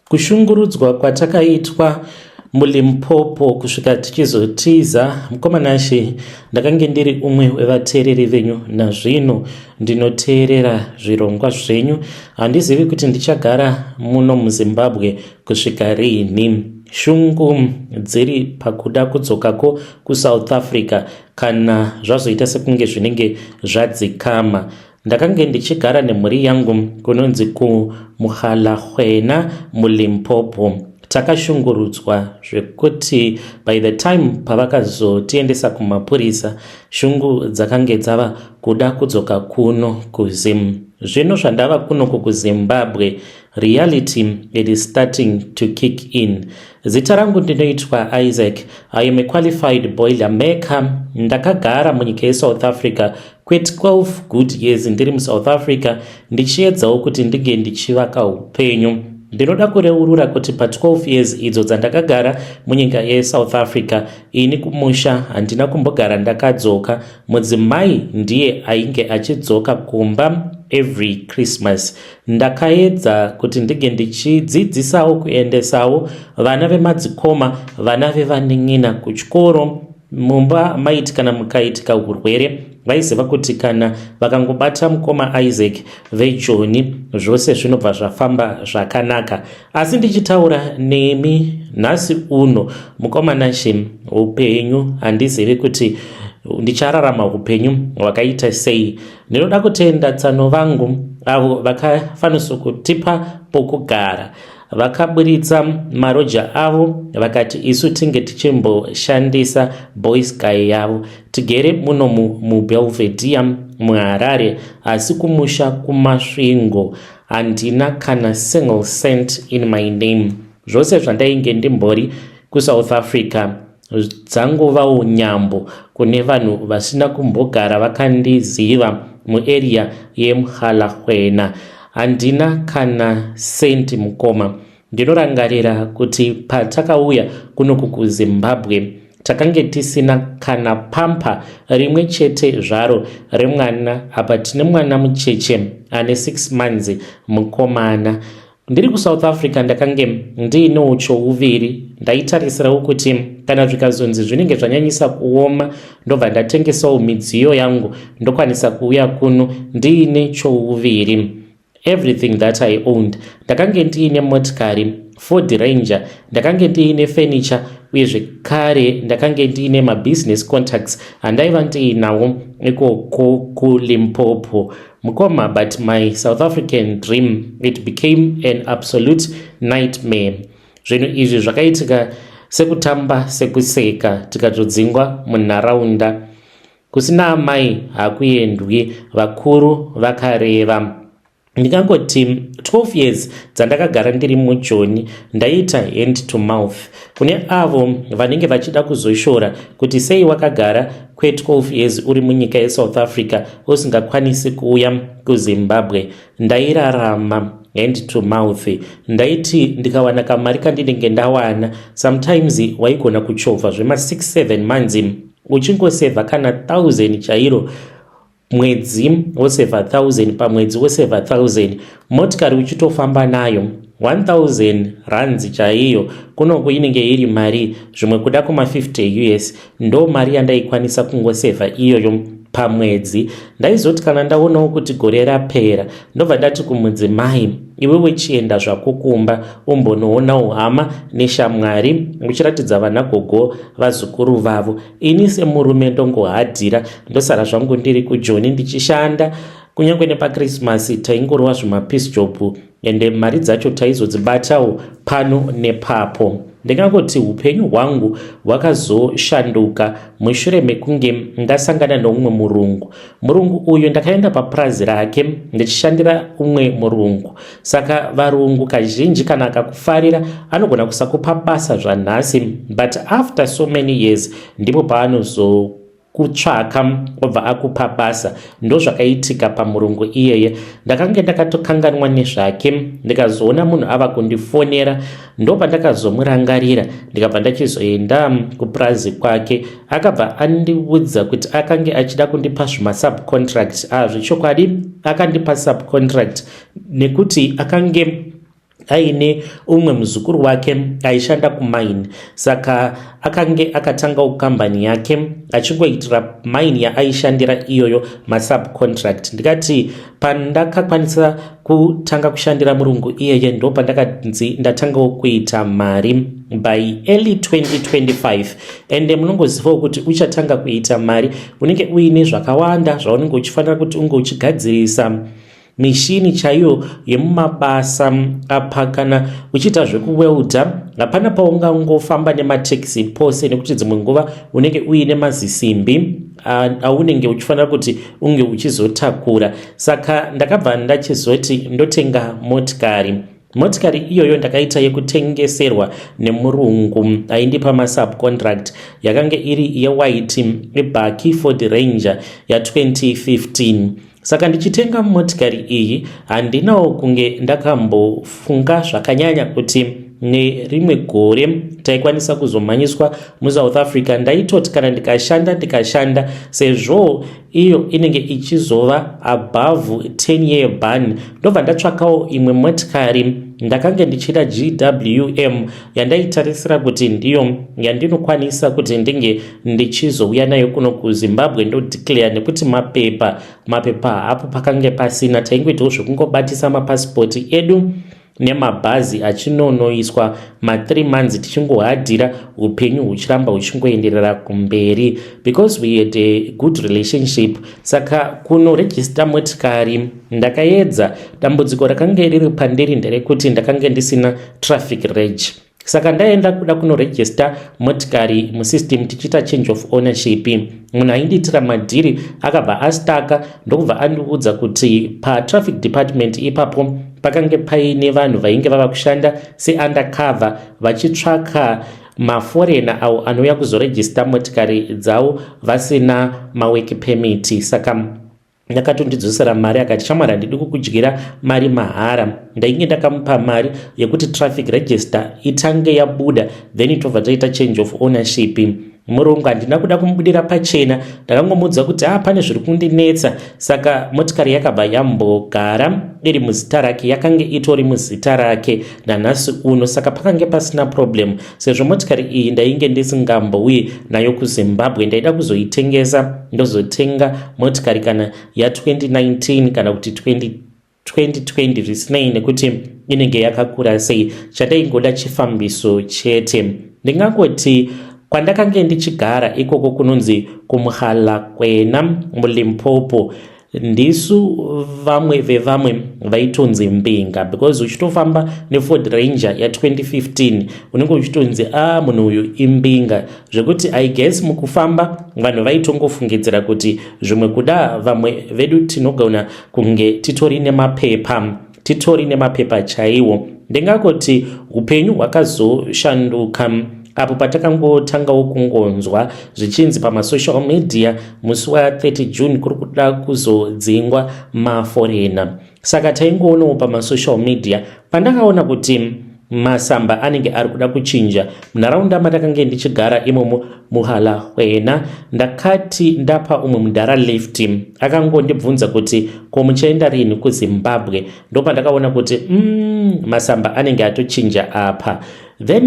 Kushungurudzwa kwatakaitwa muLimpopo kusvika tichizotiza mukomanashe ndakange ndiri umwe wevateereri venyu, nazvino ndinoteerera zvirongwa zvenyu. Handizivi kuti ndichagara muno muZimbabwe kusvika rini. Shungu dziri pakuda kudzokako kuSouth Africa kana zvazoita sekunge zvinenge zvadzikama. Ndakange ndichigara nemhuri yangu kunonzi kuMuhalahwena muLimpopo. Takashungurudzwa zvekuti by the time pavakazotiendesa kumapurisa, shungu dzakange dzava kuda kudzoka kuno kuZim. Zvino zvandava kuno kuZimbabwe, reality it is starting to kick in. Zita rangu ndinoitwa Isaac. I am a qualified boiler maker. Ndakagara munyika yeSouth Africa kwe12 good years ndiri muSouth Africa, ndichiedzawo kuti ndige ndichivaka upenyu. Ndinoda kureurura kuti pa12 years idzo dzandakagara munyika yeSouth Africa, ini kumusha handina kumbogara ndakadzoka. Mudzimai ndiye ainge achidzoka kumba every Christmas. Ndakaedza kuti ndige ndichidzidzisawo kuendesawo vana vemadzikoma, vana vevanin'ina kuchikoro. Mumba maiti kana mukaitika urwere, vaiziva kuti kana vakangobata mukoma Isaac veJoni zvose zvinobva zvafamba zvakanaka. Asi ndichitaura nemi nhasi uno, mukomanashe, upenyu handizivi kuti ndichararama upenyu hwakaita sei. Ndinoda kutenda tsano vangu avo vakafanisa kutipa pokugara. Vakaburitsa maroja avo vakati isu tinge tichimboshandisa boys guy yavo tigere muno muBelvedere muHarare, asi kumusha kumasvingo handina kana single cent in my name. Zvose zvandainge ndimbori kuSouth Africa dzangovawo nyambo kune vanhu vasina kumbogara vakandiziva muarea yeMuhalahwena. Handina kana senti mukoma. Ndinorangarira kuti patakauya kuno kuZimbabwe takange tisina kana pampa rimwe chete zvaro remwana. Apa tine mwana mucheche ane 6 months mukomana. Ndiri kuSouth Africa ndakange ndiinewo chouviri. Ndaitarisirawo kuti kana zvikazonzi zvinenge zvanyanyisa kuoma ndobva ndatengesawo midziyo yangu ndokwanisa kuuya kuno ndiine chouviri. Everything that I owned. Ndakange ndiine motikari Ford Ranger, ndakange ndiine furniture, uye zvekare ndakange ndiine mabusiness contacts andaiva ndiinawo ikoko kuLimpopo mukoma. But my South African dream, it became an absolute nightmare. Zvinhu izvi zvakaitika sekutamba sekuseka, tikatodzingwa munharaunda. Kusina amai hakuendwi, vakuru vakareva. Ndikangoti 12 years dzandakagara ndiri muJoni ndaita hand to mouth kune avo vanenge vachida kuzoshora kuti sei wakagara kwe12 years uri munyika yeSouth Africa usingakwanisi kuuya kuZimbabwe. Ndairarama hand to mouth. Ndaiti ndikawana kamari kandinenge ndawana, sometimes waigona kuchovha zvema 6-7 months uchingosevha kana 1000 chairo mwedzi wosevha 1000, pamwedzi wosevha 1000. Motikari uchitofamba nayo 1000 rands chaiyo kunoku inenge iri mari zvimwe kuda kuma 50 US. Ndo mari yandaikwanisa kungosevha iyoyo pamwedzi. Ndaizoti kana ndaonawo kuti gore rapera ndobva ndati kumudzimai, iwewe chienda zvako kumba umbonoonawo hama neshamwari uchiratidza vana gogo vazukuru vavo. Ini semurume ndongohadhira ndosara zvangu ndiri kuJoni ndichishanda. Kunyange nepaChristmas taingorova zvimapeace job ende mari dzacho taizodzibatawo pano nepapo. Ndingangoti upenyu hwangu hwakazoshanduka mushure mekunge ndasangana noumwe murungu. Murungu uyu ndakaenda papurazi rake ndichishandira umwe murungu. Saka varungu kazhinji kana akakufarira anogona kusakupa basa zvanhasi, but after so many years ndipo paanozokutsvaka obva akupa basa. Ndo zvakaitika pamurungu iyeye. Ndakange ndakatokanganwa nezvake, ndikazoona munhu ava kundifonera, ndopa ndakazomurangarira ndikabva ndachizoenda kupurazi kwake. Akabva andiudza kuti akange achida kundipa zvima subcontract. Zvechokwadi akandipa subcontract nekuti akange aine umwe muzukuru wake aishanda kumaini, saka akange akatangawo kambani yake achingoitira maini yaaishandira iyoyo masubcontract. Ndikati pandakakwanisa kutanga kushandira murungu iyeye ndo pandakanzi ndatangawo kuita mari by early 2025. Ende munongozivawo kuti uchatanga kuita mari unenge uine zvakawanda zvaunenge uchifanira kuti unge uchigadzirisa mishini chaiyo yemumabasa apa. Kana uchiita zvekuwelda hapana paungangofamba nemateksi pose, nekuti dzimwe nguva unenge uine mazisimbi aunenge uchifanira kuti unge uchizotakura. Saka ndakabva ndachizoti ndotenga motikari iyoyo ndakaita yekutengeserwa nemurungu aindipa masubcontract, yakanga iri yewhite ibhaki Ford Ranger ya2015. Saka ndichitenga motikari iyi handinawo kunge ndakambofunga zvakanyanya kuti nerimwe gore taikwanisa kuzomhanyiswa muSouth Africa. Ndaitoti kana ndikashanda sezvo iyo inenge ichizova above 10-year ban, ndobva ndatsvakawo imwe motikari ndakange ndichida GWM yandaitarisira kuti ndiyo yandinokwanisa kuti ndinge ndichizouya nayo kuno kuZimbabwe ndodeclare, nekuti mapepa apo pakange pasina. Taingoitawo zvekungobatisa mapasipoti edu nemabhazi achinonoiswa ma3 months tichingohadhira upenyu huchiramba huchingoenderera kumberi because we had a good relationship. Saka kunoregister motikari ndakaedza, dambudziko rakanga riri pandiri nderekuti ndakanga ndisina traffic reg. Saka ndaenda kuda kunoregister motikari musystem tichita change of ownership. Munhu aindiitira madhiri akabva astaka ndokubva andiudza kuti patraffic department ipapo pakange paine vanhu vainge vava kushanda seundercover vachitsvaka maforena avo anouya kuzoregister motikari dzavo vasina mawork permit. Saka ndakatondidzosera mari, akati shamwari handidi kukudyira mari mahara. Ndainge ndakamupa mari yekuti traffic register itange yabuda then tobva taita change of ownership. Murungu handina kuda kumubudira pachena, ndakangomuudza kuti pane zviri kundinetsa. Saka motikari yakabva yambogara iri muzita rake, yakange itori muzita rake nanhasi uno. Saka pakange pasina problem sezvo motikari iyi ndainge ndisingambouyi nayo kuZimbabwe. Ndaida kuzoitengesa ndozotenga motikari kana ya2019 kana kuti 2020 zvisinei nekuti inenge yakakura sei. Chandaingoda chifambiso chete. Ndingangoti kwandakange ndichigara ikoko kunonzi kuMuhalakwena muLimpopo, ndisu vamwe vevamwe vaitonzi Mbinga, because uchitofamba neFord Ranger ya2015 unenge uchitonzi munhu uyu imbinga, zvekuti I guess mukufamba vanhu vaitongofungidzira kuti zvimwe kuda vamwe vedu tinogona kunge titori nemapepa chaiwo. Ndingangoti upenyu hwakazoshanduka apo patakangotangawo kungonzwa zvichinzi pamasocial media musi wa30 June kuri kuda kuzodzingwa maforena. Saka taingoonawo pamasocial media pandakaona kuti masamba anenge ari kuda kuchinja munharaunda matakange ndichigara imomo Muhalakwena. Ndakati ndapa umwe mudhara lift, akangondibvunza kuti ko muchaenda rini kuZimbabwe. Ndopandakaona kuti masamba anenge atochinja apa. Then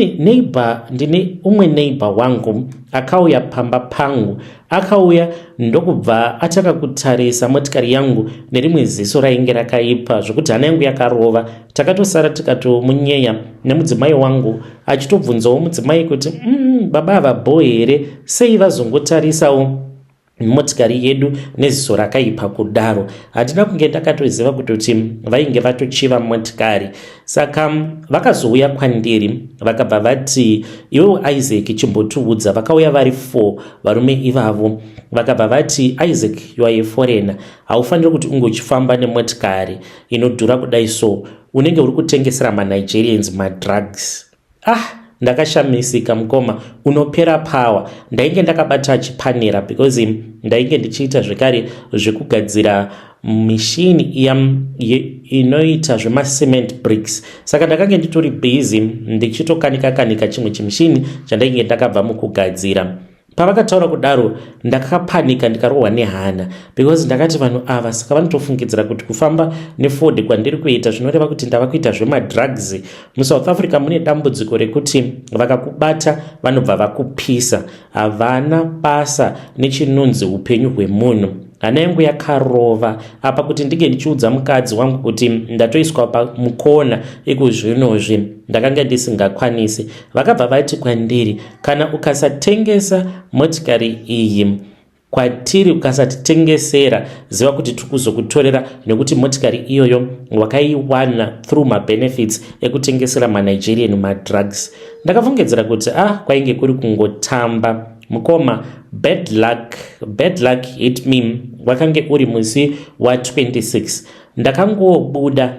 ndine umwe neighbor wangu akauya pamba pangu, akauya ndokubva ataka kutarisa motikari yangu nerimwe ziso rainge rakaipa zvokuti hana yangu yakarova. Takatosara tikatomunyeya nemudzimai wangu achitobvunzawo mudzimai kuti baba ava boy here, sei vazongotarisawo motikari yedu neziso rakaipa kudaro. Handina kunge ndakatoziva kutoti vainge vatochiva motikari. Saka vakazouya kwandiri vakabva vati iwe Isaac chimbotiudza. Vakauya vari 4 varume ivavo, vakabva vati Isaac you are a foreigner, haufaniri kuti unge uchifamba nemotikari inodhura kudai so, unenge uri kutengesera maNigerians madrugs. Ndakashamisika mukoma, unopera power. Ndainge ndakabata chipanera because ndainge ndichiita zvekare zvekugadzira mishini inoita zvemacement bricks. Saka ndakange nditori busy ndichitokanika chimwe chimishini chandainge ndakabva mukugadzira. Pavakataura kudaro ndakapanika ndikarohwa nehana because ndakati vanhu ava saka vanotofungidzira kuti kufamba neFord kwandiri kuita zvinoreva kuti ndava kuita zvemadrugs. MuSouth Africa mune dambudziko rekuti vakakubata vanobva vakupisa, havana basa nechinonzi upenyu hwemunhu. Hana yangu yakarova apa kuti ndige ndichiudza mukadzi wangu kuti ndatoiswa pamukona ikuzvinozvi ndakanga ndisingakwanisi. Vakabva vati kwandiri, kana ukasatengesa motikari iyi kwatiri, ukasatitengesera, ziva kuti tikuzokutorera nekuti motikari iyoyo wakaiwana through mabenefits ekutengesera maNigerian madrugs. Ndakafungidzira kuti kwainge kuri kungotamba. Mukoma, bad luck hit me. Wakange uri musi wa 26. Ndakangobuda.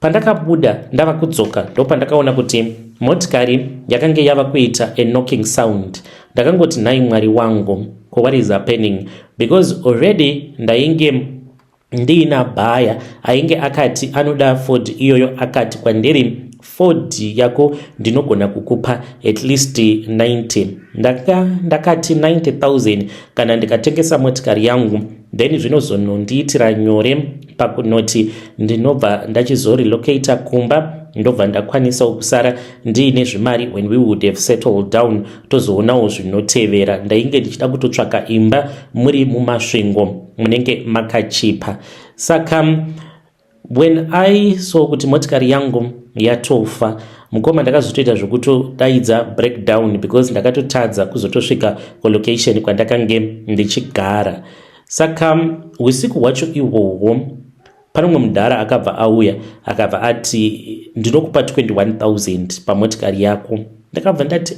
Pandakabuda ndava kudzoka ndopandakaona kuti motikari yakange yava kuita a knocking sound. Ndakangoti nhai Mwari wangu, what is happening? Because already ndainge ndiina bhaya ainge akati anoda Ford iyoyo, akati kwandiri Ford yako ndinogona kukupa at least 90. Ndakati 90,000 kana ndikatengesa motikari yangu then zvinozonondiitira nyore pakunoti ndinobva ndachizorelocata kumba, ndobva ndakwanisa kusara ndiine zvimari when we would have settled down tozoonawo zvinotevera. Ndainge ndichida kutotsvaka imba muri mumasvingo munenge makachipa. Saka when I saw kuti motikari yangu yatofa, mukoma ndakazotoita zvokutodaidza breakdown because ndakatotadza kuzotosvika kulocation kwandakange ndichigara. Saka usiku hwacho ihwohwo pane mumwe mudhara akabva auya akabva ati ndinokupa 21,000 pamotikari yako. Ndakabva ndati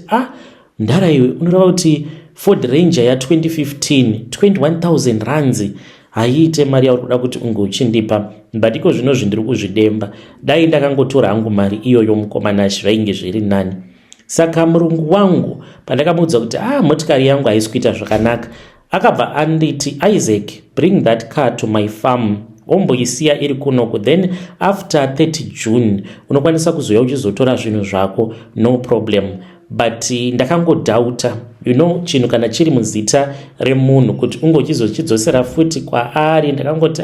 mudhara iwe unoreva kuti Ford Ranger ya 2015 21,000 rands haiite mari yauri kuda kuti unge uchindipa, but iko zvino zvindiri kuzvidemba. Dai ndakangotora hangu mari iyoyo mukomana zvainge zviri nani. Saka murungu wangu pandakamuudza kuti motikari yangu haisi kuita zvakanaka, akabva anditi, Isaac, bring that car to my farm, omboisiya iri kunoko, then after 30 June unokwanisa kuzouya uchizotora zvinhu zvako, no problem. But ndakangodhauta, chinhu kana chiri muzita remunhu kuti ungochizochidzosera futi kwaari, ndakangoti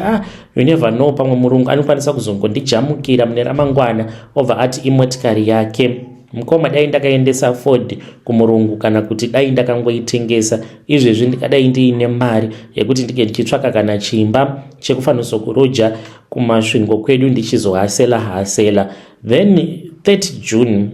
you never know, pamwe murungu anokwanisa kuzongondijamukira mune ramangwana obva ati imotikari yake. Mukoma, dai ndakaendesa Ford kumurungu kana kuti dai ndakangoitengesa, izvezvi ndikadai ndiine mari yekuti ndike ndichitsvaka kana chimba chekufanirwa kuroja kumasvingo kwedu ndichizohasela. Then 30 June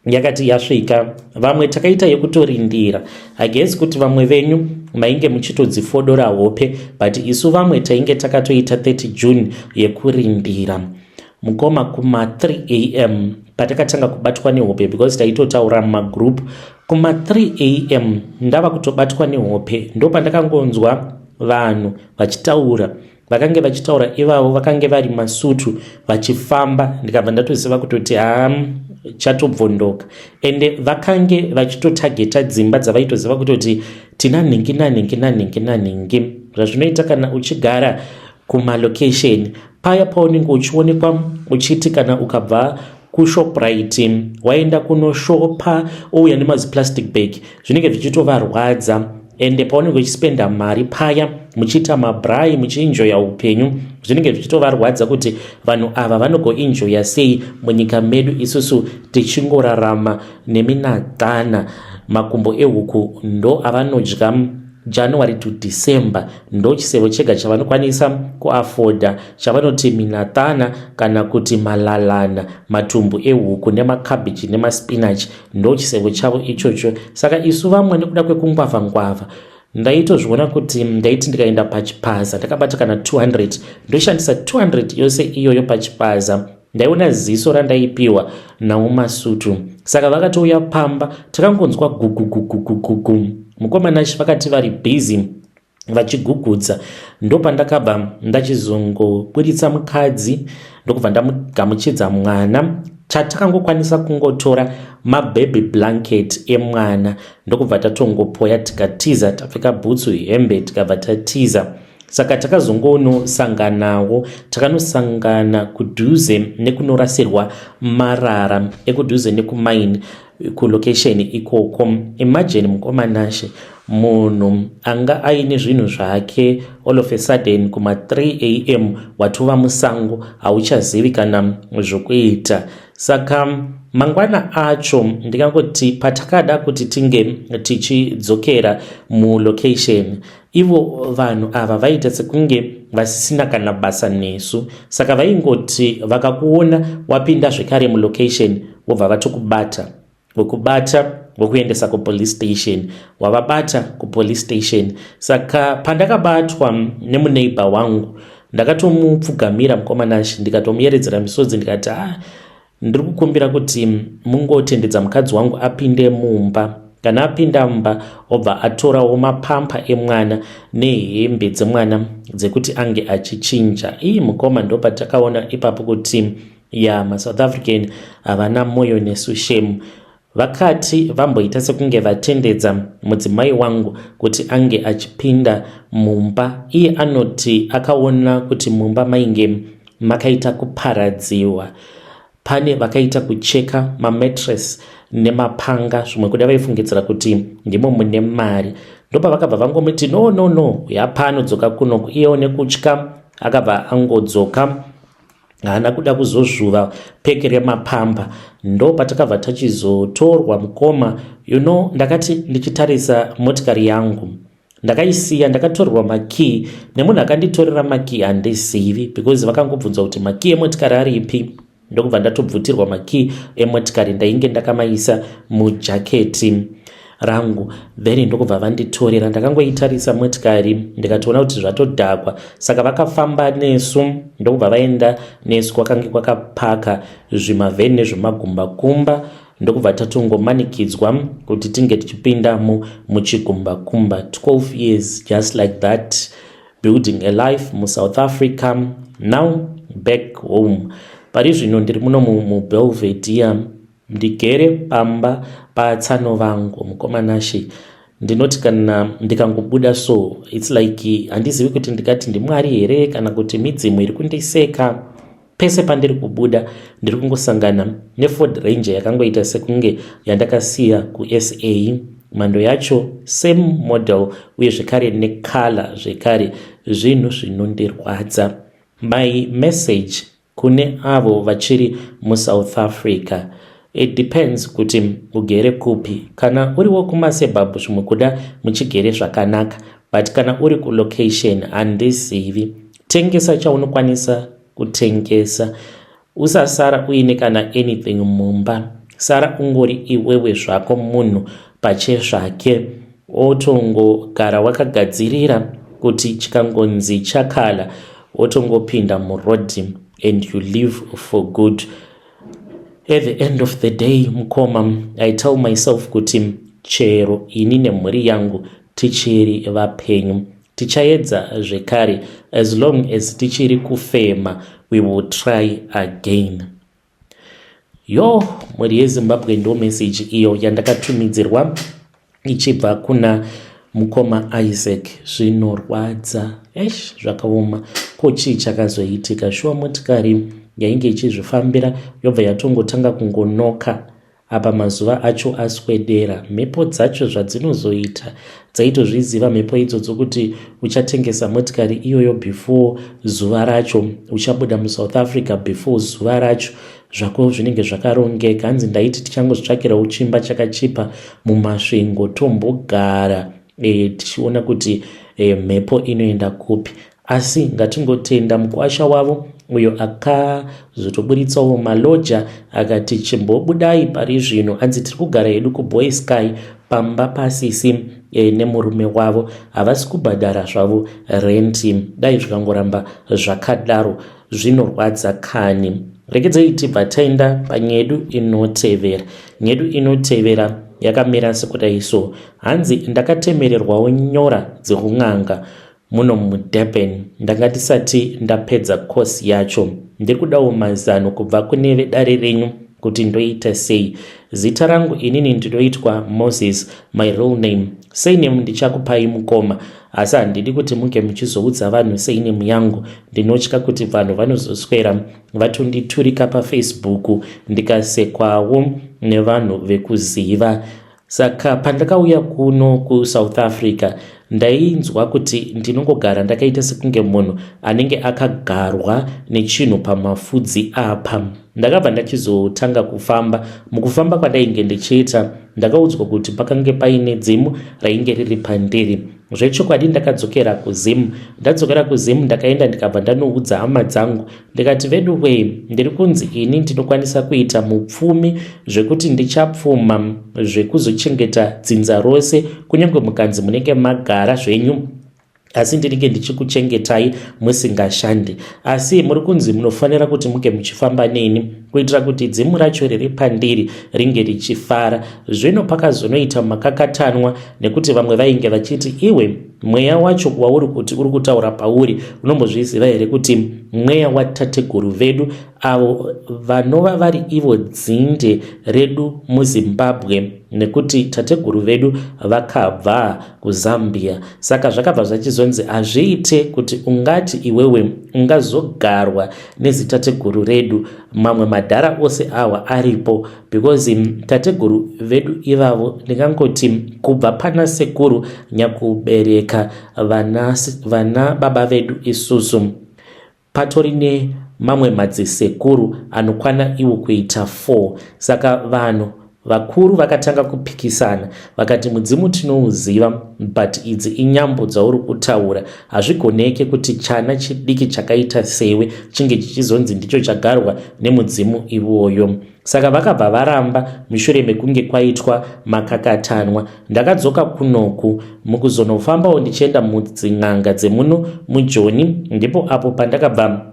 yakati yasvika, vamwe takaita yekutorindira. I guess kuti vamwe venyu mainge muchitodzifodora hope, but isu vamwe tainge takatoita 30 June yekurindira. Mukoma, kuma 3 am patakatanga kubatwa nehope because taitotaura mumagroup. Kuma 3 am ndava kutobatwa nehope, ndo pandakangonzwa vanhu vachitaura. Vakange vachitaura ivavo vakange vari masutu vachifamba, ndikabva ndatoziva kutoti chatobvondoka. Ende vakange vachitotageta dzimba dzavaitoziva kutoti tina nhingi. Zvazvinoita kana uchigara kumalocation paya paunenge uchionekwa uchiti kana ukabva kuShoprite waenda kunoshopa ouya nemaziplastic bag zvinenge zvichitovarwadza. Ende paunenge uchispenda mari paya muchiita mabrai muchienjoya upenyu zvinenge zvichitovarwadza kuti vanhu ava vanogoenjoya sei munyika medu isusu tichingorarama neminatana. Makumbo ehuku ndo avanodya January to December, ndo chisero chega chavanokwanisa kuafoda chavanoti minatana kana kuti malalana, matumbu ehuku nemakabhichi nemaspinach, ndo chisero chavo ichocho. Saka isu vamwe nekuda kwekungwavha ndaitozviona kuti ndaiti ndikaenda pachipaza ndakabata kana 200 ndoshandisa 200 yose iyoyo pachipaza. Ndaiona ziso randaipiwa naumasutu. Saka vakatouya pamba takangonzwa gugugugugugugu. Mukomana vakati vari busy vachigugudza, ndo pandakabva ndachizongoburitsa mukadzi ndokubva ndamugamuchidza mwana. Chatakangokwanisa kungotora mababy blanket emwana ndokubva tatongopoya tikatiza, tapfeka bhutsu hembe tikabva tatiza. Saka takazongonosanganawo, takanosangana kudhuze nekunorasirwa marara ekudhuze nekumaini kulocation ikoko. Imagine mukomanashe munhu anga aine zvinhu zvake all of a sudden kuma 3 am watova musango hauchazivi kana zvokuita. Saka mangwana acho ndingangoti patakada kuti tinge tichidzokera mulocation, ivo vanhu ava vaita sekunge vasisina kana basa nesu, saka vaingoti vakakuona wapinda zvekare mulocation vobva vatokubata, vokuendesa kupolice station, wavabata kupolice station. Saka pandakabatwa nemuneighbor wangu ndakatomupfugamira mukomanashi ndikatomuyeredzera misodzi ndikati ndiri kukumbira kuti mungotendedza mukadzi wangu apinde mumba. Kana apinda mumba obva atorawo mapampa emwana nehembe dzemwana dzekuti ange achichinja. Mukoma ndo patakaona ipapo kuti maSouth African havana moyo nesu shame. Vakati vamboita sekunge vatendedza mudzimai wangu kuti ange achipinda mumba. Iye anoti akaona kuti mumba mainge makaita kuparadziwa, pane vakaita kucheka mametres nemapanga, zvimwe kuda vaifungidzira kuti ndimo mune mari. Ndopa vakabva vangomuti no yapa anodzoka kunoku. Iyewo nekutya akabva angodzoka, haana kuda kuzozvuva peke remapamba. Ndo patakabva tachizotorwa mukoma. Ndakati ndichitarisa motikari yangu ndakaisiya, ndakatorerwa makii nemunhu akanditorera makii handizivi, because vakangobvunzwa kuti makii emotikari aripi. Ndokubva ndatobvutirwa makii emotikari ndainge ndakamaisa mujaketi rangu, then ndokubva vanditorera. Ndakangoitarisa motikari ndikatoona kuti zvatodhakwa, saka vakafamba nesu. Ndokubva vaenda nesu kwakange kwakapaka zvimavheni nezvimagumbakumba. Ndokubva tatongomanikidzwa kuti tinge tichipinda muchigumbakumba. 12 years just like that, building a life muSouth Africa, now back home. Pari zvino ndiri muno muBelvedere, ndigere pamba patsano vangu mukomanashi. Ndinoti kana ndikangobuda so it's like handizivi kuti ndikati ndimwari here kana kuti midzimu iri kundiseka. Pese pandiri kubuda ndiri kungosangana neFord Ranger yakangoita sekunge yandakasiya kuSA. Mhando yacho same model uye zvekare nekala zvekare, zvinhu zvinondirwadza. My message kune avo vachiri muSouth Africa, it depends kuti ugere kupi. Kana uriwo kumaSebhabhu zvimwe kuda muchigere zvakanaka, but kana uri kulocation handizivi. Tengesa chaunokwanisa kutengesa, usasara uine kana anything mumba. Sara ungori iwewe zvako munhu pachezvake, otongogara wakagadzirira kuti chikangonzi chakala otongopinda murodhi and you live for good. At the end of the day mukoma, I tell myself kuti chero ini nemhuri yangu tichiri vapenyu, tichaedza zvekare. As long as tichiri kufema, we will try again. Mhuri yeZimbabwe ndo message iyo yandakatumidzirwa ichibva kuna mukoma Isaac. Zvinorwadza, zvakaoma. Kochi chakazoitika? Shuwa motikari yainge ichizvifambira yobva yatongotanga kungonoka. Apa mazuva acho aswedera. Mhepo dzacho zvadzinozoita dzaitozviziva mhepo idzodzo kuti uchatengesa motikari iyoyo before zuva racho, uchabuda muSouth Africa before zuva racho, zvako zvinenge zvakarongeka. Hanzi ndaiti tichangozvitsvakira uchimba chakachipa mumasvingo tombogara tichiona kuti mhepo inoenda kupi. Asi ngatingotenda mukwasha wavo uyo akazotoburitsawo maloja akati chimbobudai pari zvino. Hanzi tiri kugara hedu kuBoy Sky pamba pasisi nemurume wavo, havasi kubhadhara zvavo renti. Dai zvikangoramba zvakadaro zvinorwadza kani. Regedzei tibva taenda panyedu inotevera. Nyedu inotevera yakamira sekudai so. Hanzi ndakatemererwawo nyora dzeun'anga muno muDurban ndanga ndisati ndapedza course yacho. Ndiri kudawo mazano kubva kune vedare renyu kuti ndoita sei. Zita rangu inini ndinoitwa Moses, my real name. Surname ndichakupai mukoma, asi handidi kuti munge muchizoudza vanhu surname yangu. Ndinotya kuti vanhu vanozoswera vatonditurika paFacebook ndikasekwawo nevanhu vekuziva. Saka pandakauya kuno kuSouth Africa ndainzwa kuti ndinongogara ndakaita sekunge munhu anenge akagarwa nechinhu pamafudzi apa. Ndakabva ndachizotanga kufamba. Mukufamba kwandainge ndichiita ndakaudzwa kuti pakange paine dzimu rainge riri pandiri. Zvechokwadi ndakadzokera kuzimu. Ndadzokera kuzimu ndakaenda ndikabva ndanoudza hama dzangu ndikati, vedu wei, ndiri kunzi ini ndinokwanisa kuita mupfumi zvekuti ndichapfuma zvekuzochengeta dzinza rose kunyange mukanzi munenge magara zvenyu, asi ndinenge ndichikuchengetai musingashandi, asi muri kunzi munofanira kuti muke muchifamba neni kuitira kuti dzimu racho riri pandiri ringe richifara. Zvino pakazonoita makakatanwa nekuti vamwe vainge vachiti, iwe mweya wacho wauri kuti uri kutaura pauri unombozviziva here kuti mweya watateguru vedu avo vanova vari ivo dzinde redu muZimbabwe, nekuti tateguru vedu vakabva kuZambia. Saka zvakabva zvachizonzi hazviite kuti ungati iwewe ungazogarwa nezitateguru redu, mamwe madhara ose awa aripo, because tateguru vedu ivavo ndingangoti kubva pana sekuru nyakubereka vana baba vedu isusu patorine mamwe madzisekuru anokwana iwo kuita 4. Saka vanhu vakuru vakatanga kupikisana vakati, mudzimu tinouziva, but idzi inyambo dzauri kutaura. Hazvigoneke kuti chana chidiki chakaita sewe chinge chichizonzi ndicho chagarwa nemudzimu iwoyo. Saka vakabva varamba. Mushure mekunge kwaitwa makakatanwa ndakadzoka kunoku. Mukuzonofambawo ndichienda mudzin'anga dzemuno muJoni, ndipo apo pandakabva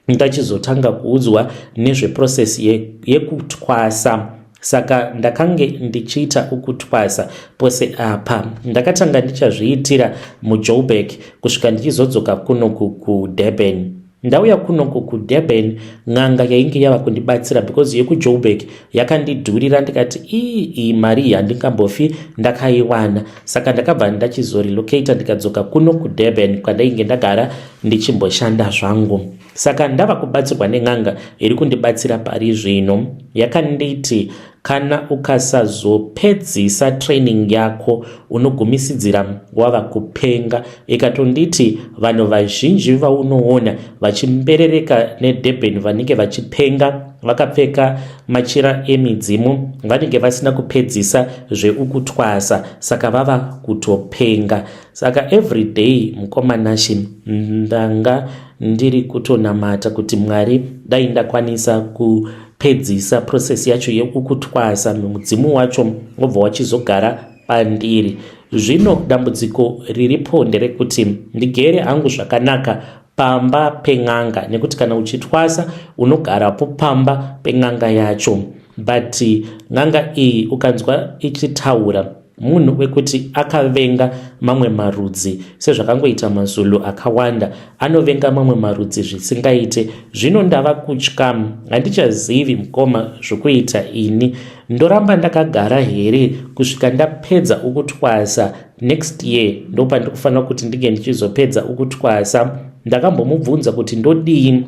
ndachizotanga kuudzwa nezveprocesi yekutwasa. Saka ndakange ndichiita ukutwasa pose apa. Ndakatanga ndichazviitira muJoburg kusvika ndichizodzoka kunoku kuDurban. Ndauya kunoku kuDurban, n'anga yainge yava kundibatsira because yekuJoburg yakandidhurira. Ndikati iyi mari handingambofi ndakaiwana. Saka ndakabva ndachizorelocata ndikadzoka kuno kuDurban kwandainge ndagara ndichimboshanda zvangu. Saka ndava kubatsirwa nen'anga iri kundibatsira pari zvino. Yakanditi kana ukasazopedzisa training yako unogumisidzira wava kupenga. Ikatonditi vanhu vazhinji vaunoona vachimberereka neDurban vanenge vachipenga vakapfeka machira emidzimu vanenge vasina kupedzisa zveukutwasa, saka vava kutopenga. Saka every day mukomanashi ndanga ndiri kutonamata kuti Mwari dai ndakwanisa kupedzisa process yacho yekukutwasa, mudzimu wacho wobva wachizogara pandiri. Zvino dambudziko riripo nderekuti ndigere hangu zvakanaka pamba pen'anga, nekuti kana uchitwasa unogarapo pamba pen'anga yacho, but n'anga iyi ukanzwa ichitaura munhu wekuti akavenga mamwe marudzi, sezvakangoita maZulu akawanda anovenga mamwe marudzi zvisingaite. Zvino ndava kutya, handichazivi mukoma zvokuita ini. Ndoramba ndakagara here kusvika ndapedza ukutwasa? Next year ndo pandikufanira kuti ndige ndichizopedza ukutwasa. Ndakambomubvunza kuti ndodii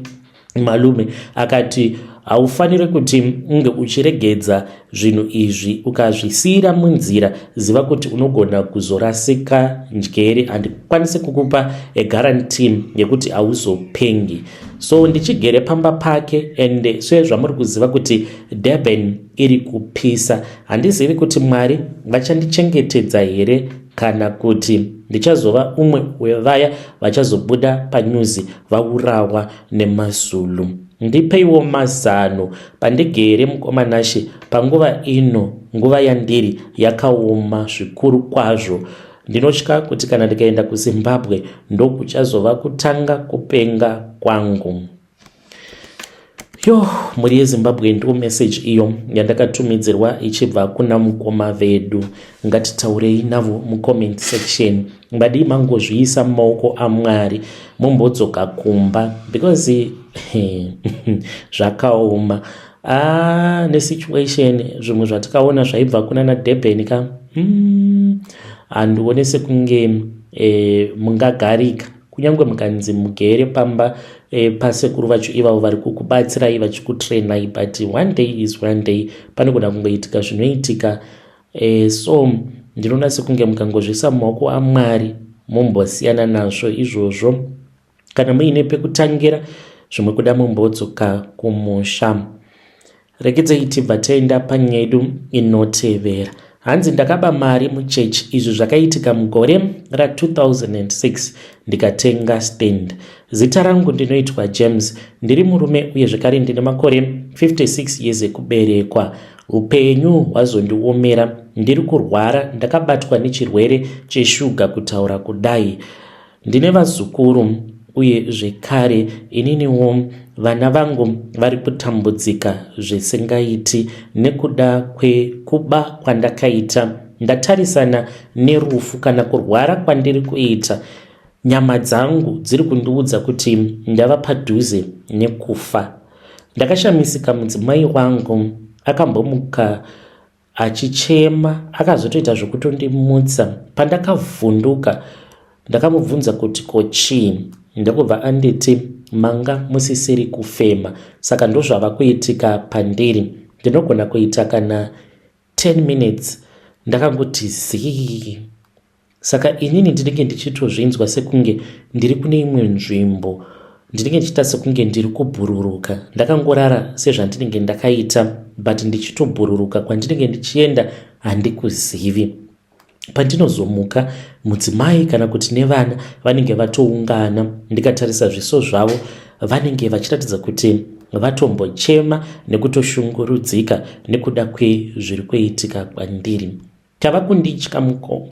malume, akati haufaniri kuti unge uchiregedza zvinhu izvi ukazvisiyira munzira, ziva kuti unogona kuzorasika njere. Handikwanisi kukupa guarantee yekuti hauzopengi. So ndichigere pamba pake, ende sezvamuri kuziva kuti Durban iri kupisa, handizivi kuti Mwari vachandichengetedza here kana kuti ndichazova umwe wevaya vachazobuda panyuzi vaurawa nemaZulu. Ndipeiwo mazano pandigere mukomanashi panguva ino, nguva yandiri yakaoma zvikuru kwazvo. Ndinotya kuti kana ndikaenda kuZimbabwe ndokuchazova kutanga kupenga kwangu. Muri yeZimbabwe ndo message iyo yandakatumidzirwa ichibva kuna mukoma vedu. Ngatitaurei navo mucomment section. Mbadi mangozviisa mumaoko aMwari mumbodzoka kumba, because zvakaoma. Nesituation zvimwe zvatakaona zvaibva kuna naDurban ka handione sekunge mungagarika, kunyange mukanzi mugere pamba pasekuru vacho ivavo vari kukubatsirai vachikutrainai, but one day is one day. Panogona kungoitika zvinoitika. So ndinoona sekunge mukangozvisa mumaoko aMwari mumbosiyana nazvo izvozvo. Kana muine pekutangira zvimwe kuda mumbodzoka kumusha. Regedzei tibva taenda panyaya yedu inotevera. Hanzi ndakaba mari muchechi. Izvi zvakaitika mugore ra2006 ndikatenga stand. Zita rangu ndinoitwa James. Ndiri murume uye zvekare ndine makore 56 years ekuberekwa. Upenyu hwazondiomera. Ndiri kurwara, ndakabatwa nechirwere cheshuga kutaura kudai. Ndine vazukuru uye zvekare ininiwo vana vangu vari kutambudzika zvisingaiti nekuda kwekuba kwandakaita. Ndatarisana nerufu kana kurwara kwandiri kuita. Nyama dzangu dziri kundiudza kuti ndava padhuze nekufa. Ndakashamisika mudzimai wangu akambomuka achichema, akazotoita zvokutondimutsa. Pandakavhunduka ndakamubvunza kuti kochii, ndokubva anditi manga musisiri kufema. Saka ndozvava kuitika pandiri. Ndinogona kuita kana 10 minutes ndakangoti zii. Saka inini ndinenge ndichitozvinzwa sekunge ndiri kune imwe nzvimbo, ndinenge ndichita sekunge ndiri kubhururuka. Ndakangorara sezvandinenge ndakaita, but ndichitobhururuka kwandinenge ndichienda handikuzivi. Pandinozomuka mudzimai kana kuti nevana vanenge vatoungana. Ndikatarisa zviso zvavo vanenge vachiratidza kuti vatombochema nekutoshungurudzika nekuda kwezviri kuitika kwandiri.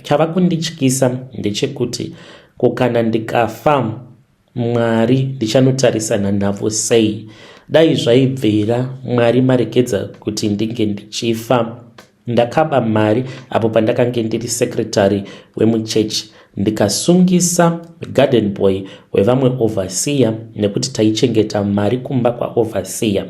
Chava kundityisa ndechekuti kana ndikafa Mwari ndichanotarisana navo sei? Dai zvaibvira Mwari maregedza kuti ndinge ndichifa. Ndakaba mari apo pandakange ndiri secretary wemuchechi, ndikasungisa garden boy wevamwe overseer nekuti taichengeta mari kumba kwa overseer.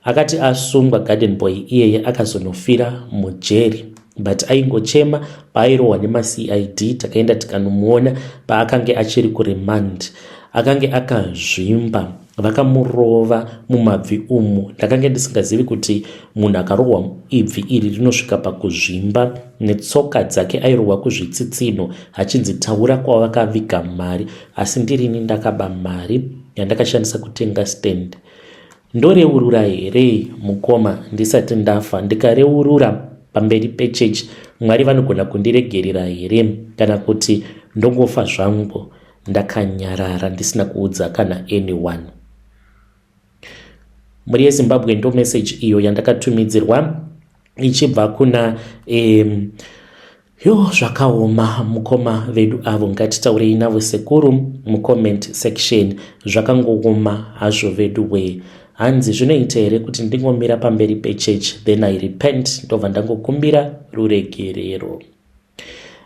Akati asungwa garden boy iyeye akazonofira mujeri, but aingochema paairohwa nemaCID. Takaenda tikanomuona paakange achiri kuremand. Akange akazvimba, vakamurova mumabvi umu. Ndakange ndisingazivi kuti munhu akarohwa ibvi iri rinosvika pakuzvimba. Netsoka dzake airohwa kuzvitsitsino achinzi taura kwavakaviga mari. Asi ndirini ndakaba mari yandakashandisa kutenga stand. Ndoreurura here mukoma ndisati ndafa? Ndikareurura pamberi pechechi, Mwari vanogona kundiregerera here? Kana kuti ndongofa zvangu ndakanyarara ndisina kuudza kana anyone? Muri yeZimbabwe ndo message iyo yandakatumidzirwa ichibva kuna zvakaoma mukoma vedu avo. Ngatitaurei navo sekuru mucomment section. Zvakangooma hazvo vedu we. Hanzi zvinoita here kuti ndingomira pamberi pechechi then I repent, ndobva ndangokumbira ruregerero.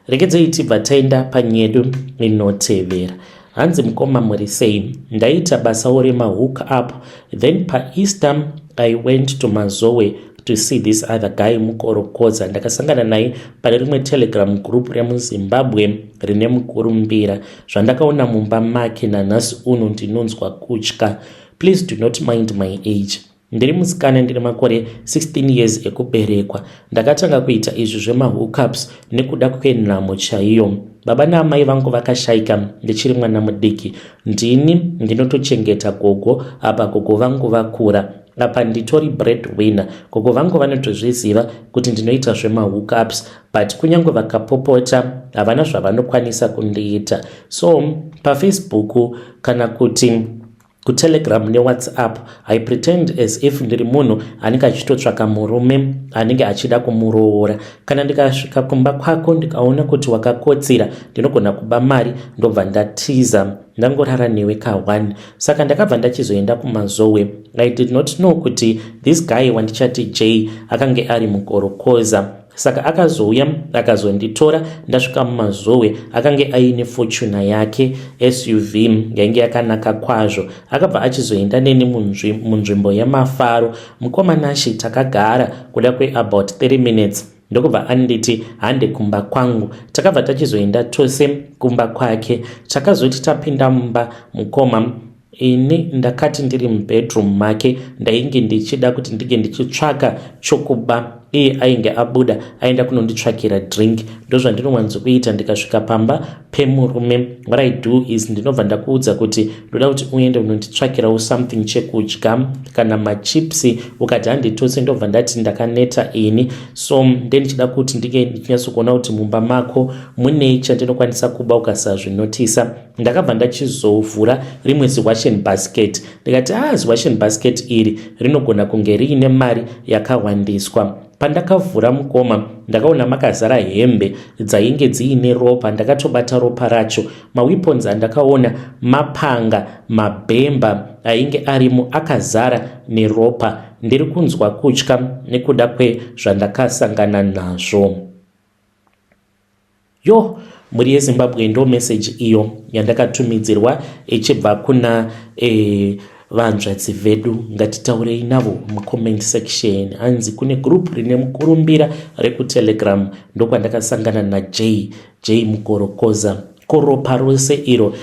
Regedzei tibva taenda panyaya yedu inotevera. Hanzi mukoma muri sei? Ndaita basawo remahook up, then paEaster I went to Mazowe to see this other guy mukorokodza. Ndakasangana naye pane rimwe telegram group remuZimbabwe rine mukurumbira. Zvandakaona mumba make nanhasi uno ndinonzwa kutya. Please do not mind my age. Ndiri musikana, ndine makore 16 years ekuberekwa. Ndakatanga kuita izvi zvemahookups nekuda kwenhamo chaiyo. Baba naamai vangu vakashaika ndichiri mwana mudiki. Ndini ndinotochengeta gogo apa gogo vangu vakura. Apa nditori breadwinner. Gogo vangu vanotozviziva kuti ndinoita zvemahookups, but kunyange vakapopota havana zvavanokwanisa kundiita. So paFacebook kana kuti kutelegram neWhatsApp I pretend as if ndiri munhu anenge achitotsvaka murume anenge achida kumuroora. Kana ndikasvika kumba kwako ndikaona kuti wakakotsira, ndinogona kuba mari ndobva ndatiza ndangorara newe ka1. Saka ndakabva ndachizoenda kuMazowe. I did not know kuti this guy wandichati J akange ari mukorokoza. Saka akazouya akazonditora ndasvika muMazowe. Akange aine Fortuna yake SUV yainge yakanaka kwazvo. Akabva achizoenda neni munzvimbo yamafaro. Mukoma nashi takagara kuda kwe about 30 minutes. Ndokubva anditi hande kumba kwangu. Takabva tachizoenda tose kumba kwake. Takazoti tapinda mumba mukoma ini ndakati ndiri mubedroom make ndainge ndichida kuti ndinge ndichitsvaka chokuba iye ainge abuda aenda kunonditsvakira drink. Ndozvandinowanzokuita ndikasvika pamba pemurume. What I do is ndinobva ndakuudza kuti ndoda kuti uende unonditsvakirawo something chekudya kana machipsi, ukati handitose, ndobva ndati ndakaneta ini, so ndenichida kuti ndike ndichinyatsokuona kuti mumba mako munei chandinokwanisa kuba ukasazvinotisa. Ndakabva ndachizovhura rimwe ziwashing basket, ndikati ziwashing basket iri rinogona kunge riine mari yakawandiswa. Pandakavhura mukoma ndakaona makazara hembe dzainge dziine ropa. Ndakatobata ropa racho. Maweapons andakaona mapanga, mabhemba ainge arimo akazara neropa. Ndiri kunzwa kutya nekuda kwezvandakasangana nazvo. Muri yeZimbabwe ndo message iyo yandakatumidzirwa ichibva kuna vanzvadzi vedu. Ngatitaurei navo mucomment section. Hanzi kune group rine mukurumbira rekutelegram ndokwandakasangana naJ Mugorokoza. Koropa rose iro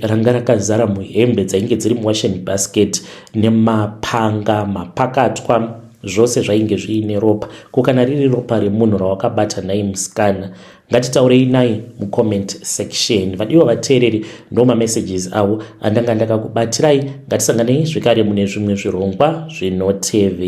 ranga rakazara muhembe dzainge dziri muwashing basket nemapanga, mapakatwa, zvose zvainge zviine ropa. Kukana riri ropa remunhu rawakabata naye musikana. Ngatitaurei naye mucomment section. Vadiwa vateereri ndoma messages avo andanga ndakakubatirai. Ngatisanganei zvekare mune zvimwe zvirongwa zvinotevera.